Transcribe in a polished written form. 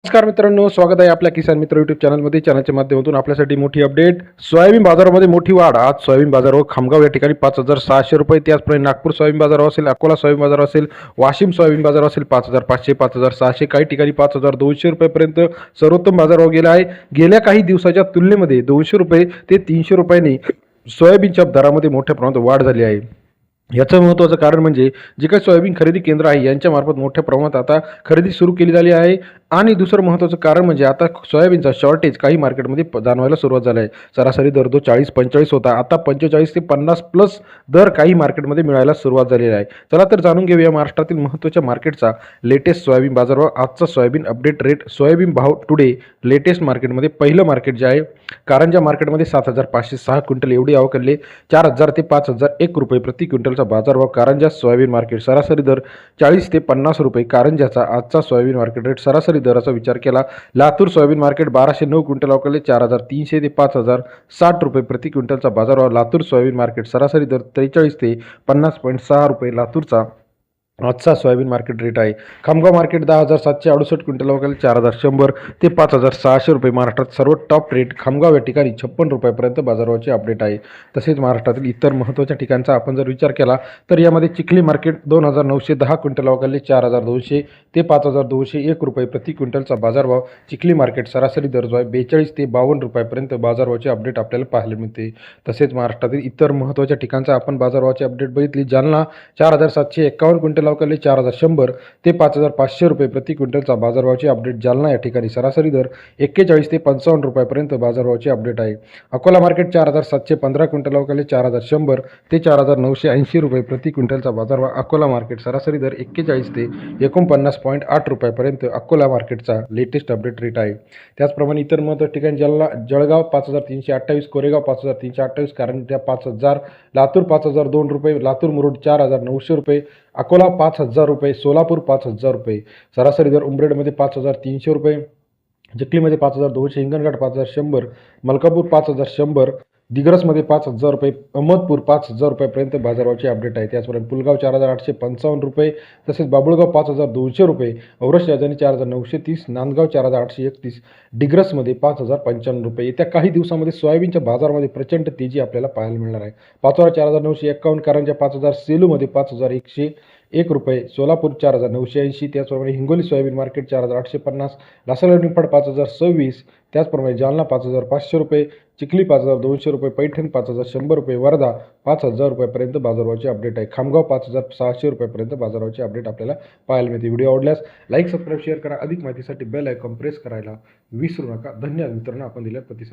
नमस्कार मित्रांनो, स्वागत आहे आपल्या किसान मित्र यूट्यूब चॅनलमध्ये. चॅनलच्या माध्यमातून आपल्यासाठी मोठी अपडेट. सोयाबीन बाजारामध्ये मोठी वाढ. आज सोयाबीन बाजारावर खामगाव या ठिकाणी 5,600 रुपये, त्याचप्रमाणे नागपूर सोयाबीन बाजारावर असेल, अकोला सोयाबीन बाजार असेल, वाशिम सोयाबीन बाजार असेल 5,500, 5,600, काही ठिकाणी 5,200 रुपयेपर्यंत सर्वोत्तम बाजारावर गेला आहे. गेल्या काही दिवसाच्या तुलनेमध्ये 200 रुपये ते 300 रुपयांनी सोयाबीनच्या दरामध्ये मोठ्या प्रमाणात वाढ झाली आहे. याचं महत्त्वाचं कारण म्हणजे जे काही सोयाबीन खरेदी केंद्र आहे यांच्यामार्फत मोठ्या प्रमाणात आता खरेदी सुरू केली झाली आहे. आणि दुसरं महत्त्वाचं कारण म्हणजे आता सोयाबीनचा शॉर्टेज काही मार्केटमध्ये जाणवायला सुरुवात झाली आहे. सरासरी दर 40-45 होता, आता 45 ते 50 प्लस दर काही मार्केटमध्ये मिळायला सुरुवात झालेली आहे. चला तर जाणून घेऊया महाराष्ट्रातील महत्त्वाच्या मार्केटचा लेटेस्ट सोयाबीन बाजारावर आजचा सोयाबीन अपडेट रेट. सोयाबीन भाव टुडे लेटेस्ट मार्केटमध्ये पहिलं मार्केट जे आहे कारंजा मार्केटमध्ये 7,506 क्विंटल एवढी आवक आली. 4,000 ते 5,001 रुपये प्रति क्विंटलचा बाजारभाव कारंजा सोयाबीन मार्केट. सरासरी दर 40 ते 50 रुपये कारंजाचा आजचा सोयाबीन मार्केट रेट. सरासरी दराचा विचार केला, लातूर सोयाबीन मार्केट 1,209 क्विंटल आवक आले. 4,300 ते 5,060 रुपये प्रति क्विंटलचा बाजारभाव लातूर सोयाबीन मार्केट. सरासरी दर 43 ते 50.6 रुपये लातूरचा आजचा सोयाबीन मार्केट रेट आहे. खामगाव मार्केट 10,768 क्विंटल आवक 4,100 ते 5,600 रुपये. महाराष्ट्रात सर्वात टॉप रेट खामगाव या ठिकाणी 56 रुपयापर्यंत बाजाराचे अपडेट आहे. तसेच महाराष्ट्रातील इतर महत्त्वाच्या ठिकाणचा आपण जर विचार केला तर यामध्ये चिखली मार्केट 2,910 क्विंटल आवक 4,200 ते 5,201 रुपये प्रति क्विंटलचा बाजारभाव चिखली मार्केट. सरासरी दर जो आहे 42 ते 52 रुपयापर्यंत बाजारभावाचे अपडेट आपल्याला पाहायला मिळते. तसेच महाराष्ट्रातील इतर महत्त्वाच्या ठिकाणचा आपण बाजारभावाची अपडेट बघितली. जालना 4,751 क्विंटल आवक 4,100 ते 5,500 रुपये प्रति क्विंटलचा बाजारभावाची अपडेट जालना या ठिकाणी. सरासरी दर 41 ते 55 रुपयापर्यंत बाजारभावाची अपडेट आहे. अकोला मार्केट 4,715 क्विंटल आवक 4,100 ते 4,980 रुपये प्रति क्विंटलचा बाजारभाव अकोला मार्केट. सरासरी दर 41 ते 49.8 रुपयापर्यंत अकोला मार्केटचा लेटेस्ट अपडेट रेट आहे. त्याचप्रमाणे इतर महत्त्वाच्या ठिकाणी जळगाव 5,328, कोरेगाव 5,328, कारंजा 5,000, लातूर 5,002 रुपये, लातूर मुरुड 4,900 रुपये, अकोला 5,000 रुपये, सोलापूर 5,000 रुपये. सरासरी दर उमरेडमध्ये 5,300 रुपये, चिखलीमध्ये 5,200, हिंगणघाट 5,100, मलकापूर 5,100, दिग्रसमध्ये 5,000 रुपये, अहमदपूर 5,000 रुपयापर्यंत बाजारभावाचे अपडेट आहे. त्याचप्रमाणे पुलगाव 4,855 रुपये, तसेच बाबुळगाव 5,200 रुपये, औरस राजधानी 4,930, नांदगाव 4,831, डिग्रसमध्ये 5,095 रुपये. येत्या काही दिवसामध्ये सोयाबीनच्या बाजारामध्ये प्रचंड तेजी आपल्याला पाहायला मिळणार आहे. पाचोरा 4,951, कारंजा 5,000, सेलूमध्ये 5,101 रुपये, सोलापूर 4,980, त्याचप्रमाणे हिंगोली सोयाबीन मार्केट 4,850, लासलगाव निफाड 5,026, त्याचप्रमाणे जालना 5,500 रुपये, चिखली 5,200 रुपये, पैठण 5,100 रुपये, वर्धा 5,000 रुपयापर्यंत बाजारभावाचे अपडेट आहे. खामगाव 5,600 रुपयापर्यंत बाजारभावाचे अपडेट आपल्याला पाहायला मिळते. व्हिडिओ आवडल्यास लाईक, सबस्क्राईब, शेअर करा. अधिक माहितीसाठी बेल आयकॉन प्रेस करायला विसरू नका. धन्यवाद मित्रांनो, आपण दिलेल्या प्रतिसाद